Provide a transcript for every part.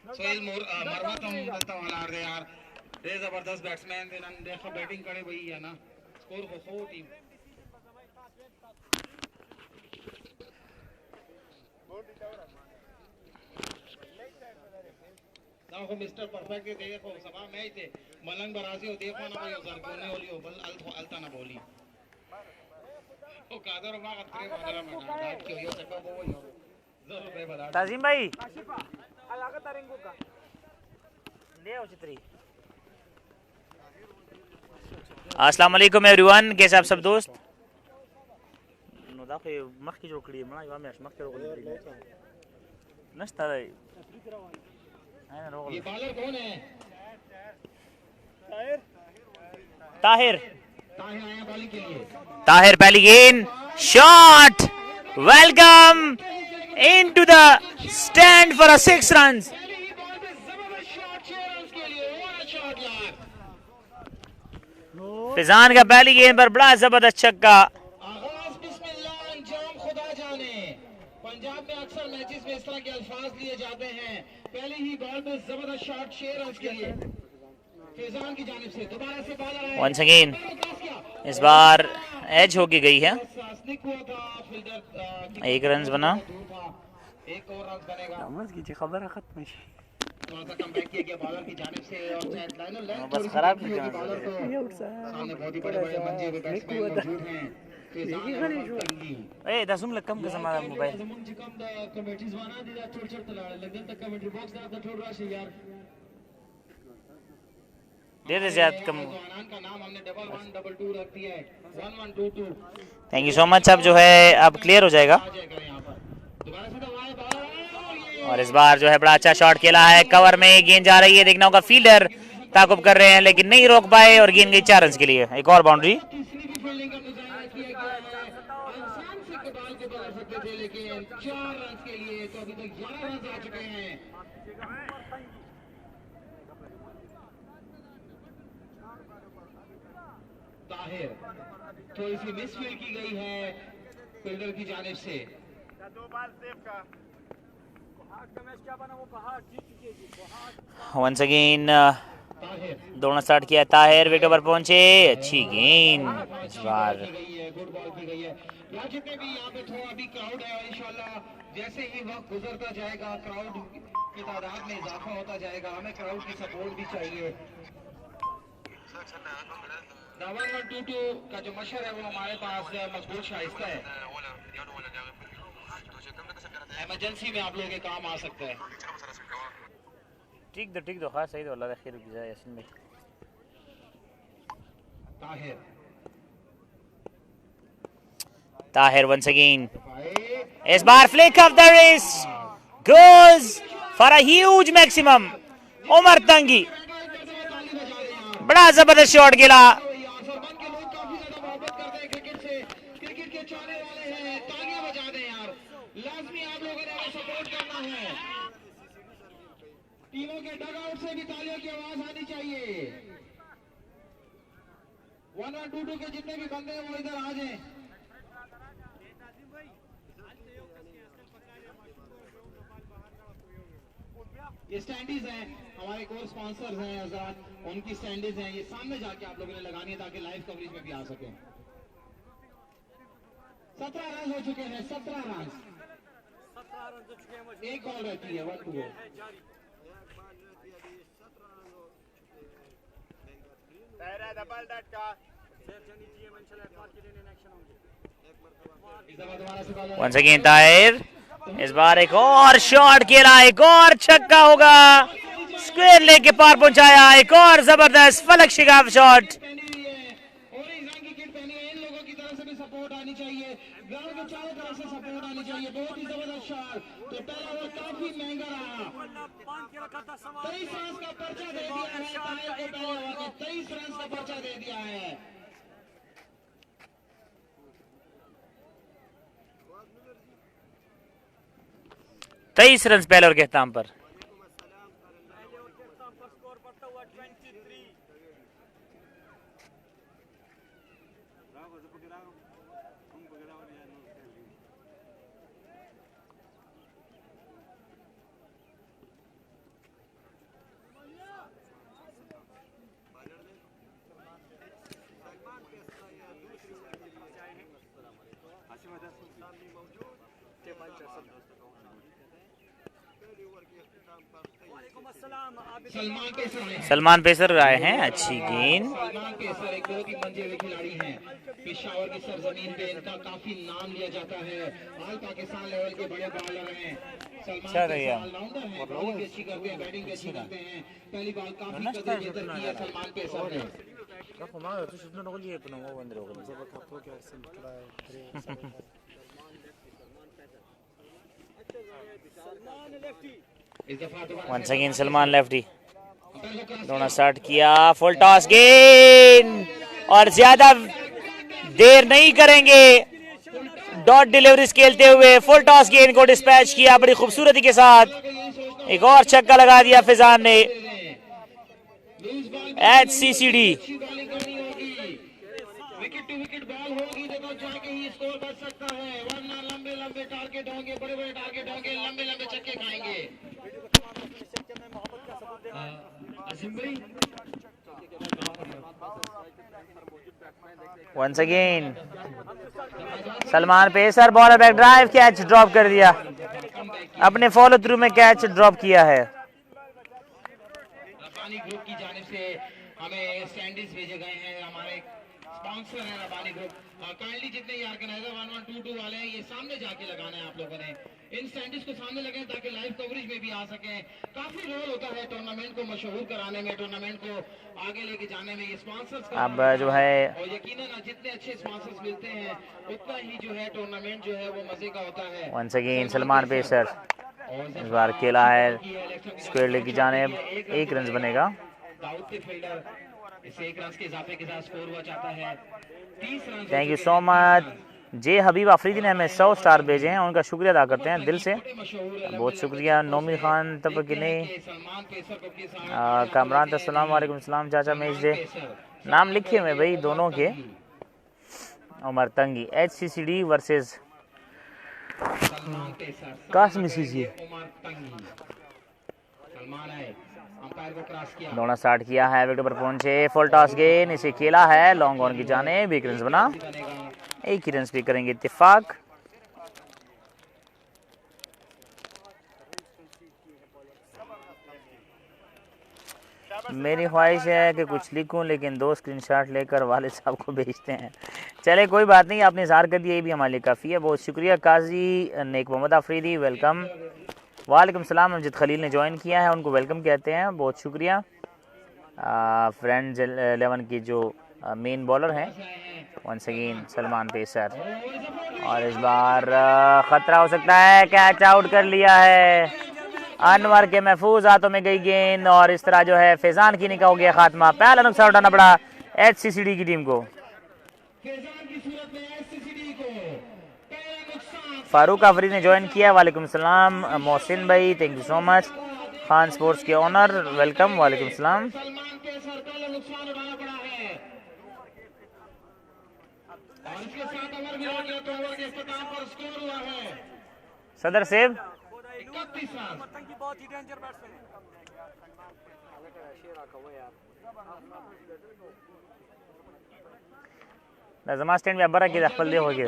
सोहेल मरवत हम बोलता वाला दे यार दे जबरदस्त बैट्समैन दे नन देखो बैटिंग करे वही है ना स्कोर को टीम देखो मिस्टर परफेक्ट देखो सभा मैच दे मलंग बराजी हो देखो ना भाई सर कोने वाली हो बल अलता ना बोली ओ कादर मा खतरे वाला में डाट के यो चक्का वो यो जरूर बे बता ताजिम भाई अलग तारिंगो का ले आओ चित्री। अस्सलाम वालेकुम एवरीवन, कैसे आप सब दोस्त? नो दाखिल मख की जो कड़ी मना यो मैच मख के रोक नस्ता है ये बॉलर कौन है? ताहिर आया बॉलिंग के लिए ताहिर पहली गेंद shot welcome into the stand for a 6 runs. Fizaan का पहली गेंद पर बड़ा जबरदस्त छक्का। पंजाब में अक्सर मैचेस में इस तरह के अल्फाज लिए जाते हैं। पहले ही बॉल पे जबरदस्त शॉट 6 रन्स के लिए फिजान की जानिब से दोबारा से बॉल आया वंस अगेन इस बार एज होके गई है। एक रन बना एक और रन बनेगा खबर खत्म थोड़ा सा कम बैक किया गया बॉलर की जानिब से और शायद लाइनर लेंथ बस खराब नहीं बॉलर को सामने बहुत ही बड़े-बड़े मंजे हुए बैट्समैन मौजूद हैं। ए दसुम लग कम कसम आ मोबाइल कमेटीज वाना दी छोड़-छोड़ तलाड़ लगन तक कमेंट्री बॉक्स दा छोड़ रहा है यार दे दे ज्यादा कम का नाम हमने 1112 रख दिया है 1122। Thank you so much. अब जो है अब क्लियर हो जाएगा और इस बार जो है बड़ा अच्छा शॉट खेला है। कवर में गेंद जा रही है, देखना होगा फील्डर ताकुब कर रहे हैं लेकिन नहीं रोक पाए और गेंद गई 4 रन के लिए। एक और बाउंड्री लेकिन 4 रन के लिए तो अभी तक 11 रन आ चुके हैं। ताहिर थोड़ी सी मिसफील्ड की गई है फील्डर की जानिब से। वंस अगेन दौड़ना स्टार्ट किया ताहिर, विकेट पर पहुंचे, अच्छी गेंद इस बार। गुड बॉल की गई है यार। जितने भी यहाँ पे थोड़ा अभी क्राउड है इंशाल्लाह जैसे ही वक्त गुजरता जाएगा क्राउड की तादाद में इजाफा होता जाएगा। हमें क्राउड की सपोर्ट भी चाहिए। 1122 का जो मशर है वो हमारे पास मजबूत शाइस्ता है। इमरजेंसी में आप लोगों के काम आ सकता है। ठीक दो खास सही दो अल्लाह खैर की जाए यासीन भाई। ताहिर वंस अगेन इस बार flick of the wrist goes for a huge maximum. Umar Tangi बड़ा जबरदस्त शॉट खेला। टीमों के डगआउट से भी तालियों की आवाज आनी चाहिए। 1122 के जितने भी बंदे हैं वो इधर आ जाएं। ये स्टैंडीज हैं हमारे कोर स्पॉन्सर्स हैं आजाद, उनकी स्टैंडीज हैं। ये सामने जाके आप लोगों ने लगानी है ताकि लाइव कवरेज में भी आ सके। 17 रन हो चुके हैं। 17 रन एक बॉल रहती है 1 2 वंस अगेन ताहिर इस बार एक और शॉट खेला, एक और छक्का होगा, स्क्वायर लेके पार पहुंचाया। एक और जबरदस्त फलक शिगाफ शॉट। सपोर्ट आनी चाहिए, ग्राउंड के चारों तरफ से सपोर्ट आनी चाहिए। बहुत ही जबरदस्त शॉट। तो पहला ओवर काफी महंगा रहा। 23 रन का पर्चा दे दिया है ताहिर को। पहले ओवर में 23 रन का पर्चा दे दिया है। 23 रन पहले ओवर के अख्ताम पर। सलमान पेसर आए हैं। सलमान पेसर आए हैं, अच्छी गेंद। सलमान पेसर एक बहुत ही मंजे हुए खिलाड़ी हैं। पेशावर की सरजमीन पे इनका काफी नाम लिया जाता है। ऑल पाकिस्तान लेवल के बड़े बॉलर हैं। सलमान पेसर ऑलराउंडर हैं, बॉलिंग भी अच्छी करते हैं, बैटिंग भी अच्छी करते हैं। पहली बॉल काफी कदर की है सलमान पेसर ने। इस दफा दोबारा वंस अगेन सलमान लेफ्टी, दोनों स्टार्ट किया, फुल टॉस गेंद और ज्यादा देर नहीं करेंगे। डॉट डिलीवरीज खेलते हुए फुल टॉस गेंद को डिस्पैच किया बड़ी खूबसूरती के साथ। एक और छक्का लगा दिया फिजान ने। HCCD wicket to wicket ball होगी तो जाके ही स्कोर बच सकता है, वरना लंबे लंबे टारगेट होंगे, बड़े बड़े टारगेट होंगे, लंबे लंबे छक्के खाएंगे। Once again Salman pacer, bowler back drive, catch drop कर दिया। अपने फॉलो थ्रू में कैच ड्रॉप किया है। रब्बानी ग्रुप की जानिब से हमें स्टैंडिस भेजे गए हैं, हमारे स्पॉन्सर है रब्बानी ग्रुप। काइंडली जितने ये ऑर्गेनाइजर 1122 वाले हैं, ये सामने जाके लगाना है आप लोगों ने। इन स्टैंडिस को सामने लगाएं ताकि लाइव कवरेज में भी आ सकें। काफी रोल होता है टूर्नामेंट को मशहूर कराने में, टूर्नामेंट को आगे लेके जाने में। ये स्पॉन्सर्स का अब जो है और यकीनन जितने अच्छे स्पॉन्सर्स मिलते हैं उतना ही जो है टूर्नामेंट जो है वो मजे का होता है। वंस अगेन सलमान पेसर, इस बार खेला है स्क्वायर लेग की जानिब, 1 रन बनेगा। दाऊद के फील्डर इस 1 रन के इजाफे के साथ स्कोर हुआ चाहता है 30 run. Thank you so much. जे हबीब अफरीदी ने हमें 100 स्टार भेजे हैं, उनका शुक्रिया अदा करते हैं दिल से, बहुत शुक्रिया। नोमी खान तब कि नहीं, कामरान अस्सलाम वालेकुम सलाम चाचा मेज दे, नाम लिखे हुए भाई दोनों के। उमर तंगी, HCCD वर्सेस कासमी सीसी। दोनों स्टार्ट किया है, विकेट पर पहुंचे, फुल टॉस गेंद, इसे खेला है लॉन्ग ऑन की जानिब, 1 रन बना। 1 ही रन पे करेंगे इत्तेफाक। मेरी ख्वाहिश है कि कुछ लिखूं लेकिन 2 स्क्रीनशॉट लेकर वाले साहब को भेजते हैं। चले कोई बात नहीं, आपने इज़हार कर दिया, ये भी हमारे लिए काफ़ी है। बहुत शुक्रिया। काजी नेक मोहम्मद अफरीदी वेलकम। वालेकुम सलाम। अमजद खलील ने ज्वाइन किया है, उनको वेलकम कहते हैं, बहुत शुक्रिया। फ्रेंड्स 11 की जो मेन बॉलर हैं, वंस अगेन सलमान पेसर, और इस बार खतरा हो सकता है, कैच आउट कर लिया है। अनवर के महफूज हाथों में गई गेंद और इस तरह जो है फैजान की निकाह हो गया खात्मा। पहला नुकसान उठाना पड़ा HCCD की टीम को। फारूक आफरीद ने ज्वाइन किया, वालेकुम सलाम। मोहसिन भाई thank you so much. Khan sports के ओनर वेलकम, वालेकुम सलाम। सदर सेब नजमा स्टैंड में अब्बरा की दखल दे हो गया।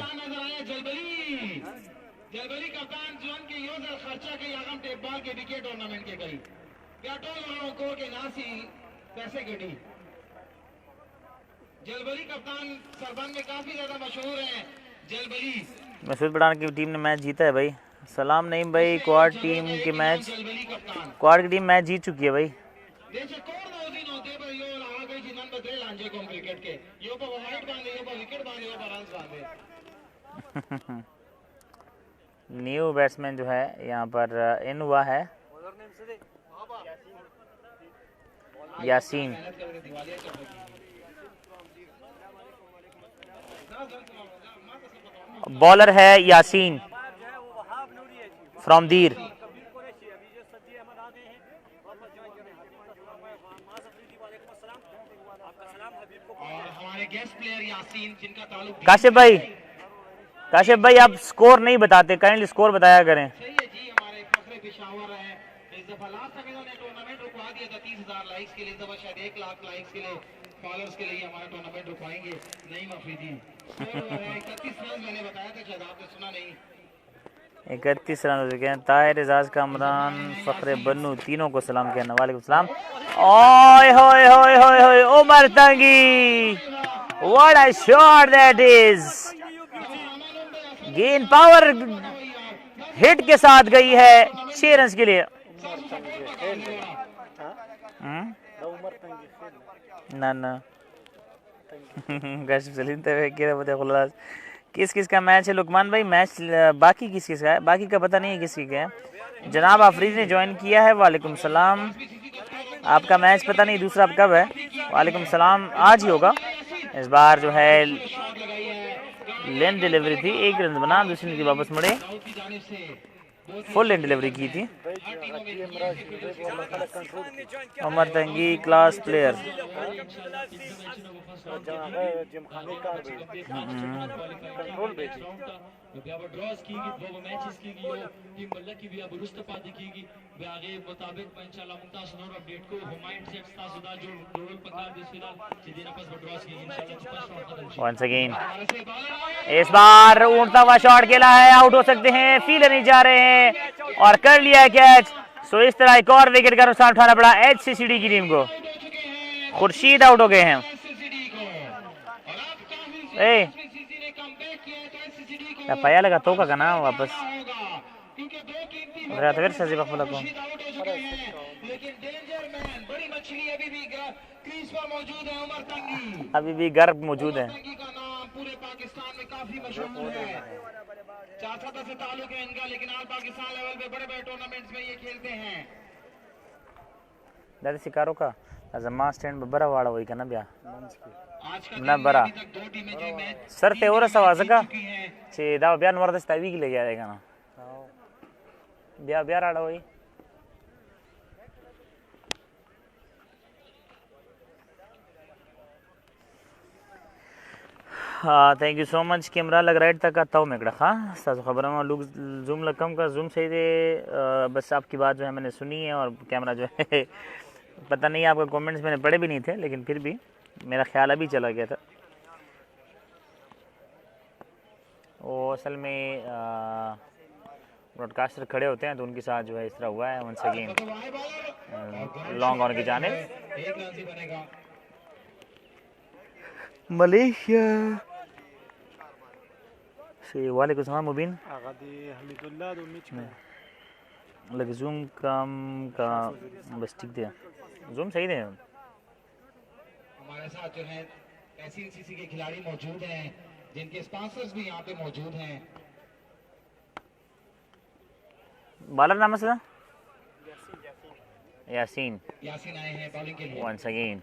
जलबली कप्तान जोन के योजल खर्चा के यागम टेबॉल के विकेट टूर्नामेंट के गई प्याटोल वालों को के नासी पैसे गेडी। जलबली कप्तान सरबंद में काफी ज्यादा मशहूर है। जलबली मसूद पठान की टीम ने मैच जीता है भाई। सलाम नहीं भाई, क्वाड टीम के मैच, क्वाड की टीम मैच जीत चुकी है भाई। न्यू बैट्समैन जो है यहाँ पर इन हुआ है यासीन। बॉलर है यासीन फ्रॉम दीर। काशिफ भाई, काशिफ भाई आप स्कोर नहीं बताते, काइंडली स्कोर बताया करें। सही है जी, हमारे फखरे पेशावर है। इस दफा लास्ट तक इन्होंने टूर्नामेंट रुकवा दिया था 30,000 लाइक्स के लिए। इस दफा शायद 1 लाख लाइक्स के लिए, फॉलोअर्स के लिए हमारा टूर्नामेंट रुकवाएंगे। नहीं माफी जी, 31 रन मैंने बताया था, शायद आपने सुना नहीं। 31 रन हो चुके हैं। ताहिर, एजाज, कामरान, फखरे, बन्नू तीनों को सलाम कहना। वालेकुम सलाम। ओए होए होए होए होए, उमर तंगी, what a shot that is. गेंद पावर हिट के साथ गई है 6 रन के लिए। ना ना किस किस का मैच है लुकमान भाई? मैच बाकी किस किस का है, बाकी का पता नहीं है किसकी का है। जनाब आफरीद ने ज्वाइन किया है, वालेकुम सलाम। आपका मैच पता नहीं दूसरा अब कब है। वालेकुम सलाम, आज ही होगा। इस बार जो है लेन डिलीवरी थी, 1 रन बना, दूसरी की वापस मुड़े, फुल लेन डिलीवरी की थी। उमर तंगी क्लास प्लेयर। वंस अगेन इस बार उड़ता हुआ शॉट खेला है, आउट हो सकते हैं, फील्डर नहीं जा रहे हैं और कर लिया है कैच। सो इस तरह एक और विकेट का नुकसान उठाना पड़ा HCCD की टीम को। खुर्शीद आउट हो गए हैं। पाया लगा तो का ना वापस अभी भी गर्भ मौजूद है। पूरे पाकिस्तान में काफी मशहूर है, चाचा से ताल्लुक है इनका, लेकिन आज पाकिस्तान लेवल पे बड़े बड़े टूर्नामेंट्स में ये खेलते हैं। दादी शिकारो का जमा स्टैंड बरा वाला वही का ना ब्या ना बरा सर ते और सवाज का छे दा ब्या नवर दस्ता वी की ले जाएगा ना ब्या ब्या राड़ा वही। हाँ thank you so much. Camera लग राइट तक आता हूँ मैं हाँ साथ खबर में लोग जूम लगम का जूम सही थे। बस आपकी बात जो है मैंने सुनी है और कैमरा जो है पता नहीं आपका कमेंट्स मैंने पढ़े भी नहीं थे, लेकिन फिर भी मेरा ख्याल अभी चला गया था। वो असल में ब्रॉडकास्टर खड़े होते हैं तो उनके साथ जो है इस तरह हुआ है। वंस अगेन लॉन्ग ऑन की जानिब मलेशिया से। वालेकुम सलाम मुबीन। लगे जूम काम का बस ठीक थे, जूम सही थे। हमारे साथ जो है SCCC के खिलाड़ी मौजूद हैं, जिनके स्पॉन्सर्स भी यहाँ पे मौजूद हैं। बालर नाम है यासीन आए हैं बॉलिंग के लिए वंस अगेन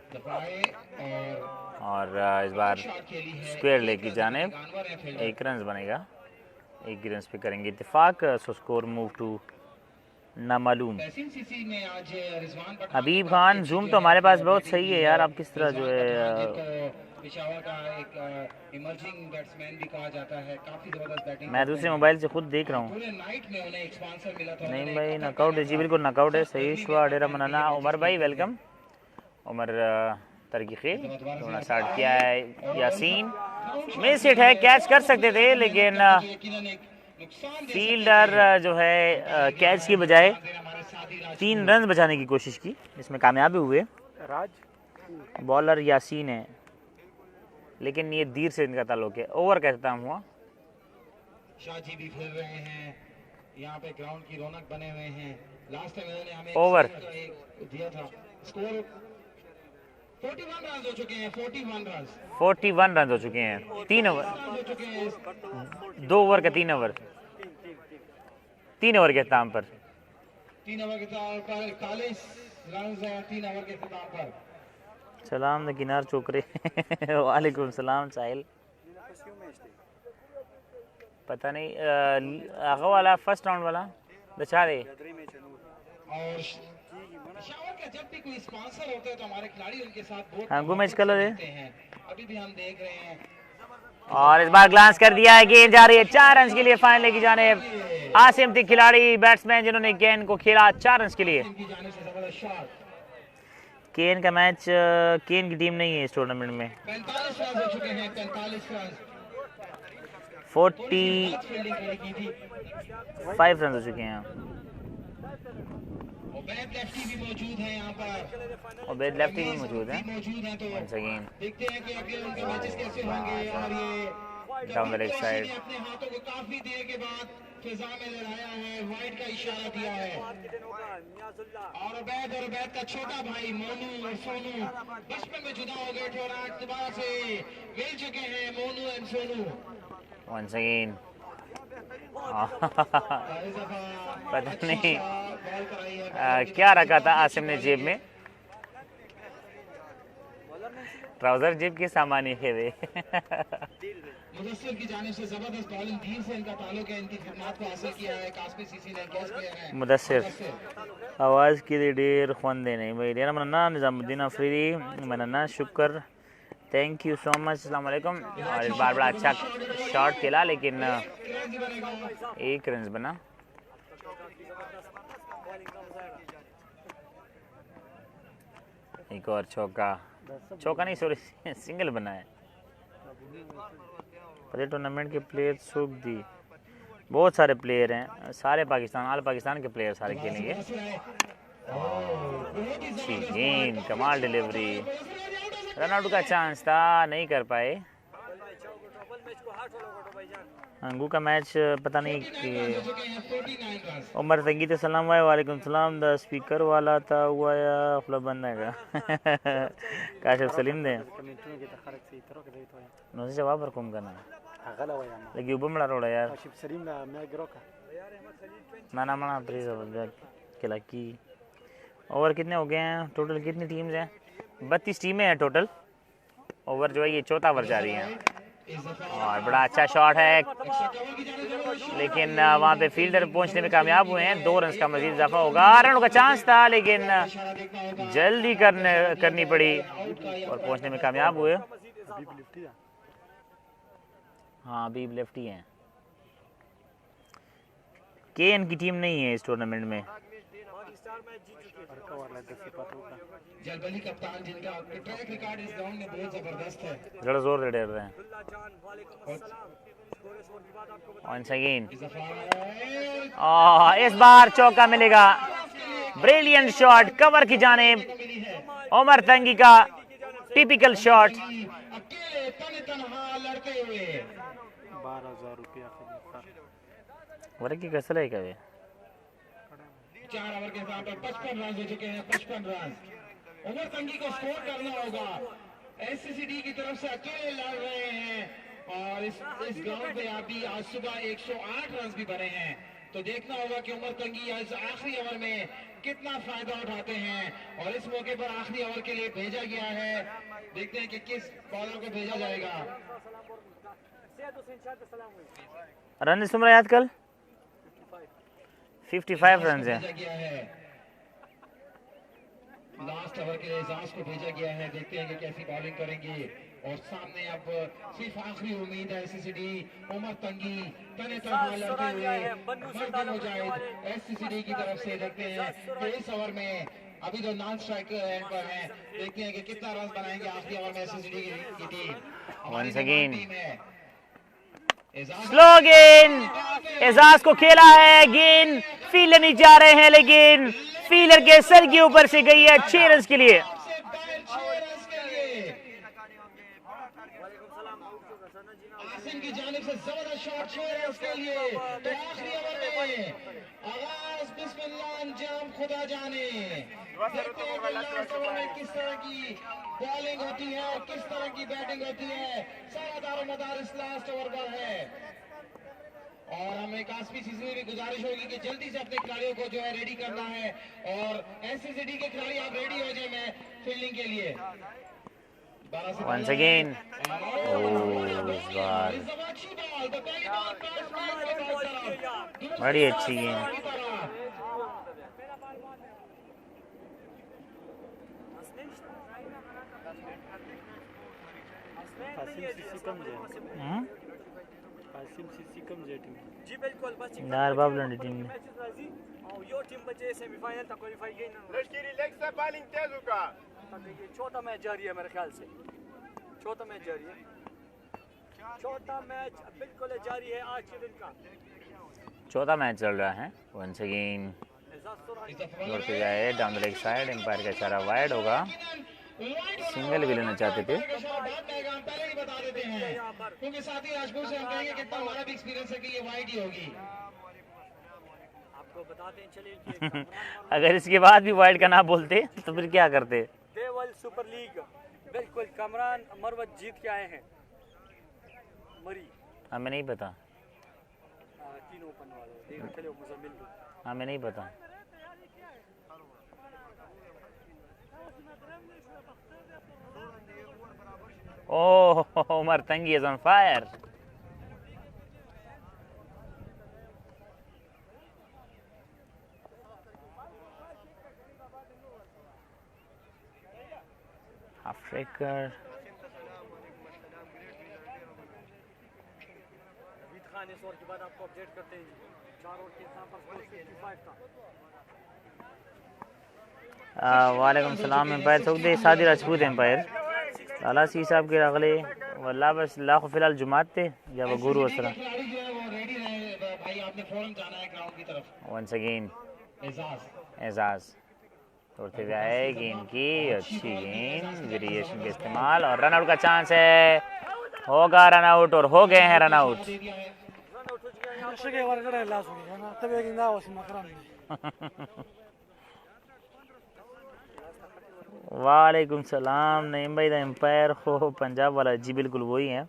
और इस बार स्क्वायर लेग की जानिब 1 रन बनेगा। 1 रन पे करेंगे इत्तेफाक। सो स्कोर मूव टू नामालूम। हबीब खान जूम तो हमारे पास बहुत सही है यार, आप किस तरह जो है पेशावर का एक इमर्जिंग बैट्समैन भी कहा जाता है, काफी जबरदस्त बैटिंग। मैं दूसरे मोबाइल से खुद देख रहा हूँ। पूरे नाइट में उन्हें एक स्पॉन्सर मिला था। नहीं भाई नॉकआउट है जी, बिल्कुल नॉकआउट है। सही शुआ डेरा मनाना। उमर भाई वेलकम। उमर तरकी खेल थोड़ा स्टार्ट किया है। यासीन मिस हिट है, कैच कर सकते थे लेकिन फील्डर जो है कैच की बजाय 3 रन बचाने की कोशिश की, इसमें कामयाब भी हुए। बॉलर यासीन है लेकिन ये दीर से इनका ताल्लुक है। ओवर कहता हुआ शाहजी भी खेल रहे हैं, यहाँ पे ग्राउंड की रौनक बने हुए हैं। लास्ट टाइम इन्होंने हमें ओवर दिया था। स्कोर 41 रन हो चुके हैं। 41 रन हो चुके हैं। 3 ओवर 2 ओवर का 3 ओवर 3 ओवर के इख्तिताम पर 3 ओवर के 41 रन 3 ओवर के इख्तिताम पर। सलाम द किनार चोकरे वालेकुम सलाम साहिल। पता नहीं आगा वाला फर्स्ट राउंड वाला बचा दे। और पेशावर का जब भी कोई स्पॉन्सर होता है तो हमारे खिलाड़ी उनके साथ बहुत हाँ मैच कलर है। अभी भी हम देख रहे हैं। और इस बार ग्लांस कर दिया है, गेंद जा रही है 4 रन के लिए फाइनल की जानिब। आसिम थी खिलाड़ी बैट्समैन जिन्होंने गेंद को खेला 4 रन के लिए। केन का मैच, केन की टीम नहीं है इस टूर्नामेंट में। 45 रन हो चुके हैं। 45 रन 45 रन हो चुके हैं। उबैद लेफ्टी भी मौजूद है यहाँ पर, उबैद लेफ्टी भी मौजूद है। तो वंस अगेन देखते हैं कि आगे उनके मैचेस कैसे होंगे। और ये डाउन द लेग साइड। अपने हाथों को काफी देर के बाद फिजा में लहराया है, वाइड का इशारा दिया है। और उबैद का छोटा भाई मोनू और सोनू बचपन में जुदा हो गए थे और आज दोबारा से मिल चुके हैं Monu and Sonu. Once again पता नहीं क्या रखा था आसिम ने जेब में, ट्राउजर जेब के सामान ही थे वे। मुदस्सिर की जानिब से जबरदस्त बॉलिंग, धीर से इनका ताल्लुक है, इनकी खिदमत को हासिल किया है कास्मी सीसी ने, गेस्ट प्लेयर हैं मुदस्सिर। आवाज़ की डेर ख़ुन दे नहीं भाई डेरा मनना निज़ामुद्दीन अफरीदी मनना शुक्र, थैंक यू सो मच, अस्सलाम वालेकुम। और इस बार बड़ा अच्छा शॉट खेला लेकिन एक रन बना। एक और चौका नहीं सॉरी सिंगल बना है। पहले टूर्नामेंट के प्लेयर सूख दी, बहुत सारे प्लेयर हैं, सारे पाकिस्तान ऑल पाकिस्तान के प्लेयर सारे खेलेंगे। अच्छी गेंद, कमाल डिलीवरी, रनआउट का चांस था, नहीं कर पाए। अंगू का मैच पता नहीं कि उमर तंगी तो सलाम वालेकुम सलाम द स्पीकर वाला था हुआ या फ्लब बंद है काशिफ सलीम दे नो से जवाब पर कम करना लगी ऊपर बड़ा रोड़ा यार काशिफ सलीम मैं ग्रोका ना मना प्लीज खेला की। ओवर कितने हो गए हैं टोटल, कितनी टीम्स हैं? 32 टीमें हैं टोटल। ओवर जो है ये चौथा ओवर जा रही है और बड़ा अच्छा शॉट है लेकिन वहाँ पे फील्डर पहुंचने में कामयाब हुए हैं। 2 रन का मजीद इजाफा होगा। रनों का चांस था लेकिन जल्दी करनी पड़ी और पहुंचने में कामयाब हुए। हाँ अभी लेफ्टी हैं। केएन की टीम नहीं है इस टूर्नामेंट में। जलबली कप्तान जिनका ट्रैक रिकॉर्ड इस ग्राउंड में बहुत जबरदस्त है, जरा जोर से डर रहे हैं। Once again. इस बार चौका मिलेगा। ब्रिलियंट शॉट कवर की जानिब उमर तंगी का टिपिकल शॉट। अकेले तन्हा लड़ते हुए 12,000 रुपया वर्क की कसर है क्या? 4 ओवर के हिसाब पर 55 रन हो चुके हैं। 55 रन उमर तंगी को स्कोर करना होगा। एससीडी की तरफ से अकेले लड़ रहे हैं और इस ग्राउंड पे अभी आज सुबह 108 रन भी बने हैं। तो देखना होगा कि उमर तंगी इस आखिरी ओवर में कितना फायदा उठाते हैं। और इस मौके पर आखिरी ओवर के लिए भेजा गया है, देखते हैं कि किस बॉलर को भेजा जाएगा। रन सुमरा याद कल 55 रन है। लास्ट ओवर के लिए एजाज को भेजा गया है, देखते हैं कि कैसी बॉलिंग करेंगे। और सामने अब सिर्फ आखिरी उम्मीद है एससीडी उमर तंगी तने तनहा लड़ते हुए मर्द मुजाहिद एससीडी की तरफ से। देखते हैं कि इस ओवर में अभी तो नॉन स्ट्राइक एंड पर है, देखते हैं कि कितना रन बनाएंगे आखिरी ओवर में एससीडी की टीम। Once again. स्लो गेंद, एजाज को खेला है, गेंद फील्डर नहीं जा रहे हैं लेकिन फील्डर के सर के ऊपर से गई है 6 रन के लिए। आसिम की जानिब से जबरदस्त शॉट 6 रन के लिए। तो आखिरी ओवर में आगाज बिस्मिल्लाह अंजाम खुदा जाने। देखते हैं कि लास्ट ओवर में किस तरह की बॉलिंग होती है, किस तरह की बैटिंग होती है। सारा दारोमदार इस लास्ट ओवर पर है और हमें कास्मी सीसी भी गुजारिश होगी कि जल्दी से अपने खिलाड़ियों को जो है रेडी करना है। और एससीडी के खिलाड़ी आप रेडी हो जाए मैं फील्डिंग के लिए। Once again. बड़ी अच्छी गेंद। जी बिल्कुल बस यार बाबलन टीम में यो टीम बचे सेमीफाइनल तक क्वालीफाई गई ना। लश्करी लेग से बॉलिंग तेज होगा। ये चौथा मैच जारी है मेरे ख्याल से, चौथा मैच जारी है। चौथा मैच बिल्कुल जारी है आज के दिन का। चौथा मैच चल रहा है। वंस अगेन लौटते जाए down the leg side, umpire का इशारा वाइड होगा, सिंगल भी लेना चाहते थे। पहले ही बता देते हैं क्योंकि साथी राजपूत से हम कहेंगे कितना हमारा भी एक्सपीरियंस है कि ये वाइड ही होगी। आपको बताते हैं चलिए कि अगर इसके बाद भी वाइड का ना बोलते तो फिर क्या करते? देवल सुपर लीग बिल्कुल कमरान मरवत जीत के आए हैं। मरी हमें नहीं पता, 3 ओपन वालों देख चलो मुजम्मिल को। हमें नहीं पता। ओह उमर तंगी इज ऑन फायर। अफ्रीकर खान इस ओवर के बाद आपको अपडेट करते हैं। 4 ओवर के हिसाब पर स्कोर 55 था। वालेकुम सलाम एम्पायर सऊदी सादी राजपूत एम्पायर लाला सी साहब के अगले वल्ला बस लाख फिलहाल जुमात थे या वो गुरु असरा। खिलाड़ी जो है वो रेडी रहे भाई, आपने फौरन जाना है ग्राउंड की तरफ। वंस अगेन एजाज एजाज तोड़ते हुए आए, गेंद की अच्छी गेंद, वेरिएशन के इस्तेमाल और रन आउट का चांस है, होगा रन आउट और हो गए हैं रन आउट। दे दिया है। वालेकुम सलाम नईम भाई द एम्पायर हो पंजाब वाला, जी बिल्कुल वही हैं।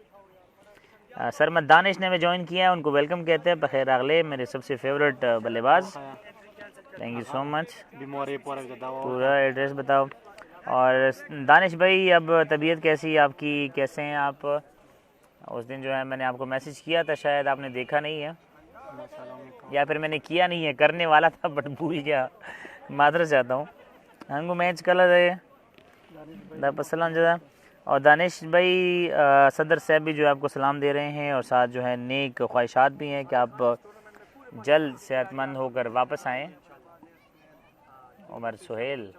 सरमद दानिश ने में ज्वाइन किया है, उनको वेलकम कहते हैं। बखैर अगले मेरे सबसे फेवरेट बल्लेबाज, थैंक यू सो मच। पूरा एड्रेस बताओ। और दानिश भाई अब तबीयत कैसी है आपकी, कैसे हैं आप? उस दिन जो है मैंने आपको मैसेज किया था, शायद आपने देखा नहीं है या फिर मैंने किया नहीं है, करने वाला था बट भूल गया, मादरत चाहता हूँ। हमको मैच कलर है सलाम जदा। और दानिश भाई सदर साहब भी जो है आपको सलाम दे रहे हैं और साथ जो है नेक ख्वाहिशात भी हैं कि आप जल्द सेहतमंद होकर वापस आएँ। उमर सुहेल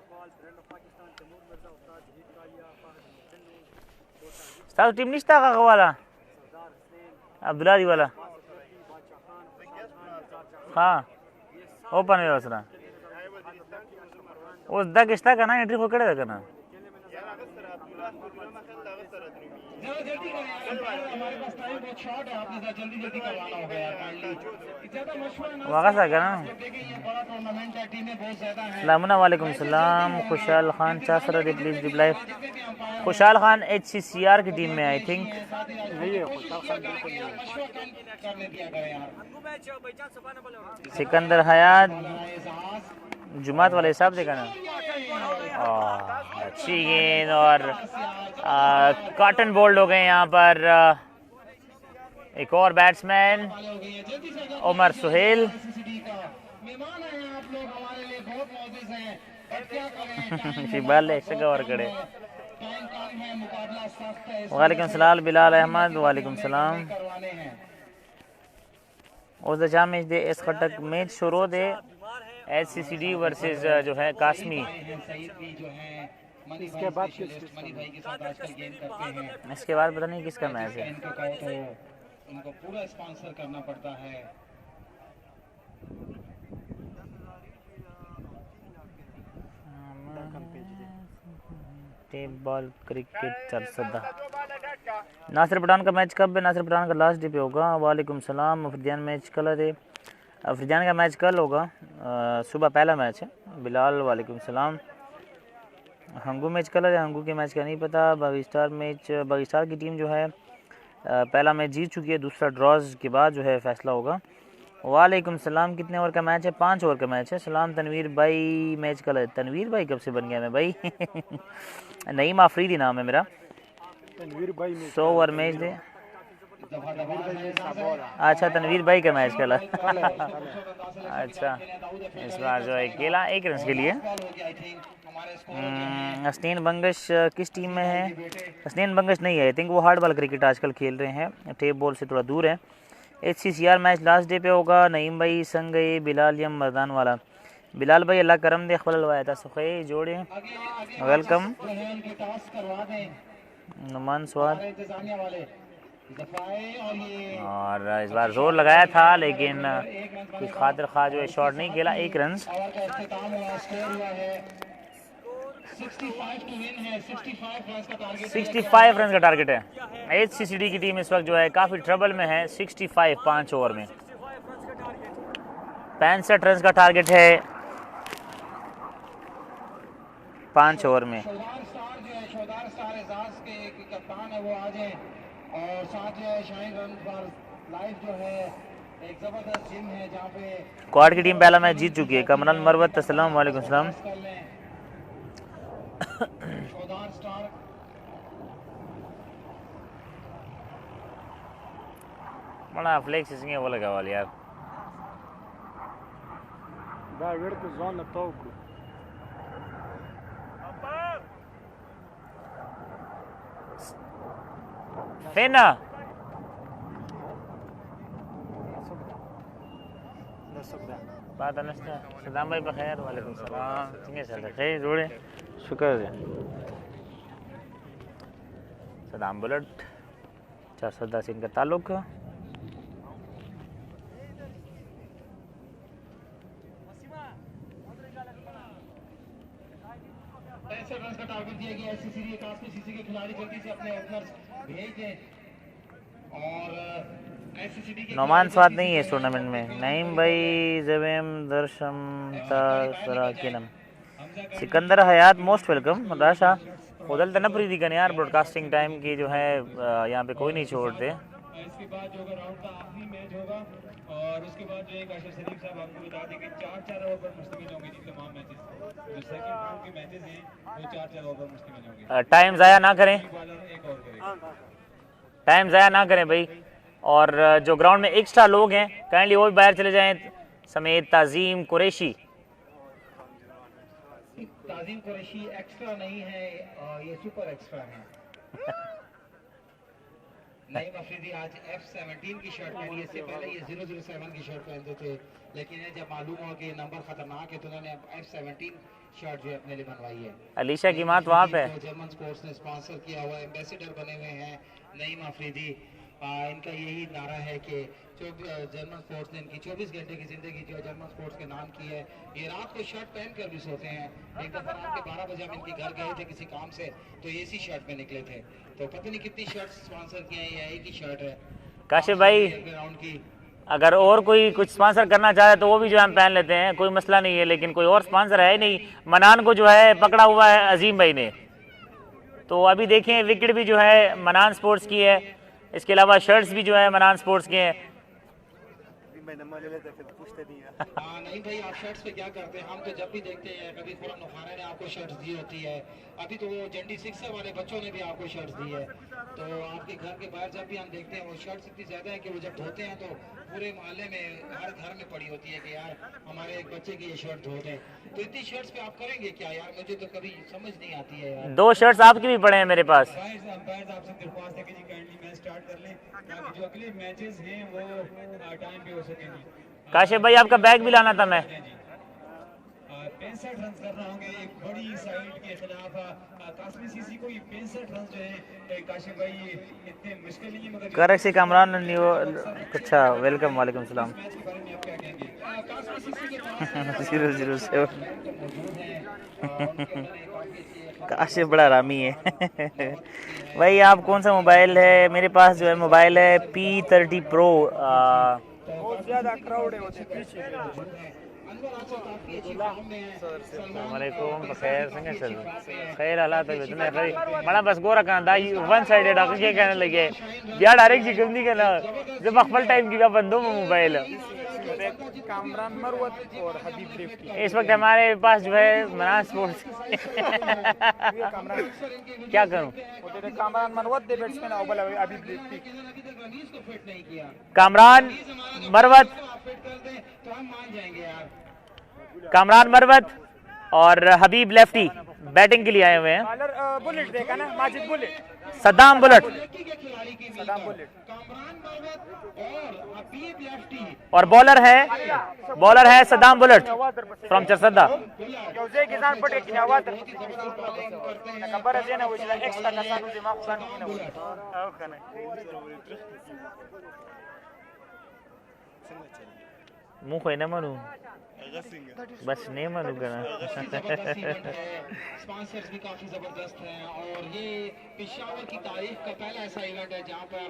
साहब टीम निश्ता का वाला अब्दुल्ला वाला हाँ ओपन है उसरा उस दा किस्ता का ना एंट्री को कड़े करना जल्दी करें यार, हमारे पास टाइम बहुत शॉर्ट है, आपने जल्दी जल्दी करवाना होगा यार काइंडली। ज्यादा मशवरा ना वाक़ा सा करना। देखिए ये बड़ा टूर्नामेंट है, टीमें बहुत ज्यादा हैं। सलामुन वालेकुम सलाम। खुशहाल खान चासरा दे प्लीज रिप्लाई। खुशहाल खान HCCR की टीम में आई थिंक। सिकंदर हयात जुमात वाले हिसाब से करना। अच्छी गेंद और कॉटन बोल्ड हो गए यहाँ पर। एक और बैट्समैन उमर सुहेल। शिबाल एक कवर करे। वालेकुम सलाम बिलाल अहमद। वालेकुम सलाम। उस दशा में दे इस खटक मैच शुरू दे HCCD वर्सेस जो है कासमी। इसके बाद मनी भाई के साथ आजकल गेम करते हैं। इसके बाद पता नहीं किसका मैच है। इनको कहो तो इनको पूरा स्पॉन्सर करना पड़ता है। टेप बॉल क्रिकेट चल सदा। नासिर पठान का मैच कब है? नासिर पठान का लास्ट डे पे होगा। वालेकुम सलाम। अफरीदियान मैच कल है। अफरीदियान का मैच कल होगा, सुबह पहला मैच है। बिलाल वालेकुम सलाम। हंगू मैच कल है, हंगू के मैच का नहीं पता। बागिस्तान मैच, बागिस्तान की टीम जो है पहला मैच जीत चुकी है, दूसरा ड्रॉज के बाद जो है फैसला होगा। वालेकुम सलाम। कितने ओवर का मैच है? 5 ओवर का मैच है। सलाम तनवीर भाई। मैच कल है। तनवीर भाई कब से बन गया मैं भाई नईम आफरीदी नाम है मेरा। 100 ओवर मैच दे। अच्छा तनवीर भाई का मैच कल अच्छा इस बार जो है अकेला 1 रन के लिए। हसनैन बंगश किस टीम में है? हसनैन बंगश नहीं है, आई थिंक वो हार्ड बॉल क्रिकेट आजकल खेल रहे हैं, टेप बॉल से थोड़ा दूर है। HCCR मैच लास्ट डे पे होगा। नईम भाई संग गए बिलाल यम मर्दान वाला। बिलाल भाई अल्लाह करम दे खबल वाया था सुखई जोड़े। वेलकम। नुमान स्वाद दफाए और ये और इस बार जोर लगाया था लेकिन कुछ खातिर खा जो है शॉट नहीं खेला। 1 रन। ओवर का इख्तिताम हुआ, स्कोर हुआ है 65 टू विन है। 65 रन का टारगेट है। 65 रन का टारगेट है। HCCD की टीम इस वक्त जो है काफ़ी ट्रबल में है। 65 5 ओवर में 65 रन का टारगेट है 5 ओवर में। शौदार स्टार जो है, शौदार स्टार एजाज के कप्तान है, वो आ जाए और साथ जो है शाहीन रन पर लाइव जो है एक जबरदस्त जिम है जहाँ पे क्वाड की टीम पहला मैच जीत चुकी है। कमरान मरवत अस्सलाम वालेकुम सलाम। कर लें। शौदार स्टार बड़ा फ्लेक्स इसमें वो लगा वाला यार। Da, verde zona toco. फेना बात नस्ता सदाम भाई बखैर वालेकुम सलाम। किंगे चल रहे खैर जोड़े शुक्र है। सदाम बुलेट 410 इनका ताल्लुक। 65 रन का टारगेट दिया गया। SCCD कास्मी के खिलाड़ी जल्दी से अपने ओपनर्स भेज दें और SCCD के नोमान स्वाद नहीं है इस टूर्नामेंट में। नईम भाई जवेम दर्शम सराकिनम सिकंदर हयात मोस्ट वेलकम। राशा उदल तनपरी दी यार ब्रॉडकास्टिंग टाइम की जो है यहाँ पे कोई नहीं छोड़ते। इसके बाद जो राउंड का आखिरी मैच होगा और उसके बाद जो एक आशिफ शरीफ साहब आपको बता दें कि 4-4 ओवर पर मुश्तमिल होंगे जी तमाम मैचेस। जो सेकंड राउंड के मैचेस हैं वो 4-4 ओवर पर मुश्तमिल होंगे। टाइम ज़ाया ना करें, एक ओवर करेगा। टाइम ज़ाया ना करें भाई। और जो ग्राउंड में एक्स्ट्रा लोग हैं काइंडली वो भी बाहर चले जाएं समेत ताजीम कुरैशी। ताजीम कुरैशी एक्स्ट्रा नहीं है, ये सुपर एक्स्ट्रा है। नईम अफरीदी आज F17 की शर्ट पहनी है। इससे पहले ये 007 की शर्ट पहनते थे, लेकिन जब मालूम हुआ कि नंबर खतरनाक है तो उन्होंने F17 शर्ट जो है अपने लिए बनवाई है। अलीशा की मात वहाँ पे जर्मन स्पोर्ट्स ने स्पॉन्सर किया हुआ, एम्बेसडर बने हुए हैं नईम अफरीदी। इनका यही नारा है कि जो जर्मन स्पोर्ट्स ने इनकी 24 घंटे की ज़िंदगी जो जर्मन स्पोर्ट्स के नाम की है। ये रात को शर्ट पहन कर भी सोते हैं। एक दफ़ा रात के 12 बजे हम इनके घर गए थे किसी काम से, तो ये इसी शर्ट में निकले थे। तो पता नहीं कितनी शर्ट स्पॉन्सर किए हैं, ये एक ही शर्ट है काशिफ भाई। ग्राउंड की। अगर और कोई कुछ स्पॉन्सर करना चाहे तो वो भी जो है हम पहन लेते हैं, कोई मसला नहीं है। लेकिन कोई और स्पॉन्सर है नहीं। मनान को जो है पकड़ा हुआ है अजीम भाई ने। तो अभी देखें विकेट भी जो है मनान स्पोर्ट्स की है, इसके अलावा शर्ट्स भी जो है मनान स्पोर्ट्स के हैं। नहीं भाई, आप शर्ट्स पे क्या करते हैं? हम तो जब भी देखते हैं कभी खुरम नुखाना ने आपको शर्ट्स दी होती है, अभी तो वो जंडी सिक्सर वाले बच्चों ने भी आपको शर्ट्स दी है। तो आपके घर के बाहर जब भी हम देखते हैं वो शर्ट्स इतनी ज़्यादा है कि वो जब धोते हैं तो पूरे मोहल्ले में हर घर में पड़ी होती है कि यार हमारे एक बच्चे की ये शर्ट धो दें। तो इतनी शर्ट्स पे आप करेंगे क्या यार? मुझे तो कभी समझ नहीं आती है यार। 2 शर्ट्स आपकी भी पड़े हैं मेरे पास। अंपायर आपसे दरख्वास्त है कि जी काइंडली मैच स्टार्ट कर लें ताकि जो अगले मैचेस हैं वो टाइम पे हो सकेंगे। काशिफ भाई आपका बैग भी लाना था मैं। 65 रन कर रहे होंगे एक बड़ी साइड के खिलाफ कास्मी सीसी को। ये 65 रन जो है काशिफ भाई ये इतने मुश्किल नहीं है, मगर करक्सी कामरान अच्छा वेलकम वालेकुम सलाम। मैच के बारे में आप क्या कहेंगे? कास्मी सीसी के पास 007 मौजूद है। काशिफ बड़ा रामी है। भाई आप कौन सा मोबाइल है? मेरे पास जो है मोबाइल है P30 Pro। बहुत ज़्यादा क्राउड है उधर पीछे। वालेकुम बखैर संगे चल खैर हालात है इतने खैर बड़ा बस गोरा का दाई वन साइडेड आके क्या कहने लगे यार डायरेक्ट जी गंदी कहना जब अखफल टाइम की बंदों में मोबाइल कामरान मरवत और हबीब लेफ्टी। इस वक्त हमारे पास जो है मनान स्पोर्ट्स क्या करूं? कामरान मरवत दे बैट्समैन अव्वल हबीब लेफ्टी। कामरान मरवत कामरान मरवत और हबीब लेफ्टी बैटिंग के लिए आए हुए हैं। बुलेट देखा ना Majid bullet Saddam bullet lefty के खिलाड़ी की मिलकर कामरान मरवत और हबीब लेफ्टी और बॉलर है सद्दाम बुलेट फ्रॉम चरसद्दा। मुंह खोई ना मनू बस नहीं मनू करना। स्पॉन्सर्स भी काफी जबरदस्त हैं और ये पेशावर की तारीख का पहला ऐसा इवेंट है जहां पर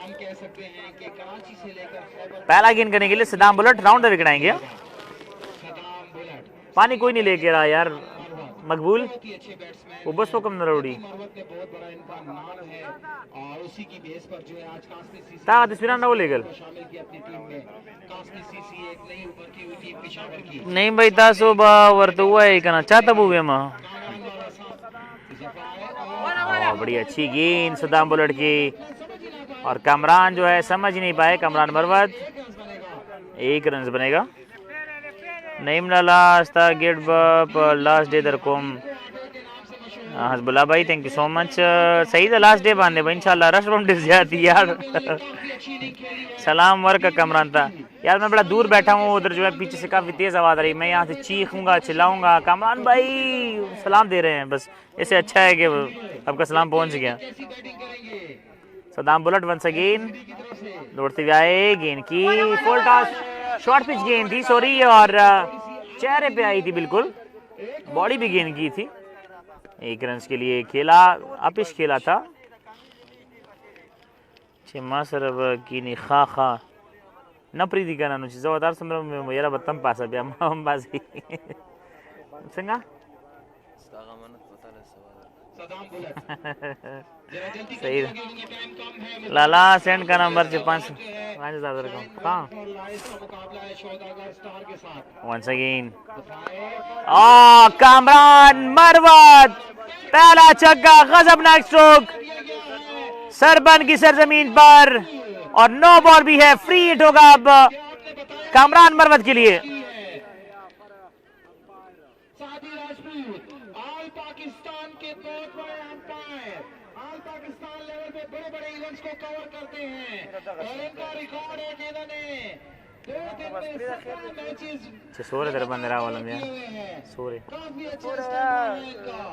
हम कह सकते हैं कि कराची से लेकर खैबर पहला गेंद करने के लिए सद्दाम बुलेट राउंड विकेट आएंगे। सदाम बुलेट पानी कोई नहीं लेके रहा यार मकबूल बहुत ही अच्छे बैट्समैन वो बस वो कम नरोड़ी मरवत ने बहुत बड़ा इनका नाम है और उसी की बेस पर जो है आज कास्मी सीसी ताकत इस्पिना ना वो लेगल को शामिल किया अपनी टीम में। कास्मी सीसी एक नई उभर की हुई टीम पेशावर की नहीं भाई तासो बा वर्तो हुआ है कहना चाहता बुवे मां। बड़ी अच्छी गेंद सद्दाम बुलेट की और कामरान जो है समझ ही नहीं पाए। कामरान मरवत 1 रन बनेगा। नईम लास्ट गेट बप लास्ट डे दर कोम हसबुल्ला भाई थैंक यू सो मच। सही था लास्ट डे बांधे भाई इंशाल्लाह रश बम डिस जाती यार। सलाम वर्क का कमरान था यार। मैं बड़ा दूर बैठा हूँ उधर जो है पीछे से काफी तेज आवाज आ रही। मैं यहाँ से चीखूंगा चिल्लाऊंगा कामरान भाई सलाम दे रहे हैं बस। इससे अच्छा है कि आपका सलाम पहुंच गया। सद्दाम बुलेट वंस अगेन दौड़ते हुए आए गेंद की फुल टॉस शॉर्ट पिच गेंद थी सॉरी और चेहरे पे आई थी बिल्कुल बॉडी भी गेंद की थी। 1 रन के लिए खेला अपिश खेला था छिमा सरब की खा खा नप्रीति का नानु चीज़ अवतार समर में मेरा बत्तम पासा भी हम बाजी संगा सही लाला सेंड का नंबर 5,000 कहाँ वंस अगेन कामरान मरवत पहला छक्का गजबनाक स्ट्रोक सरबन की सरजमीन पर और नो बॉल भी है। फ्री हिट होगा अब कामरान मरवत के लिए। पाकिस्तान के बहुत बड़े अंपायर ऑल पाकिस्तान लेवल पे बड़े इवेंट्स को कवर करते हैं और इनका रिकॉर्ड है कि इन्होंने 2 दिन में 17 मैचेस सोरे दर बंदरा वाला में सोरे काफी अच्छा स्टार्ट है इनका।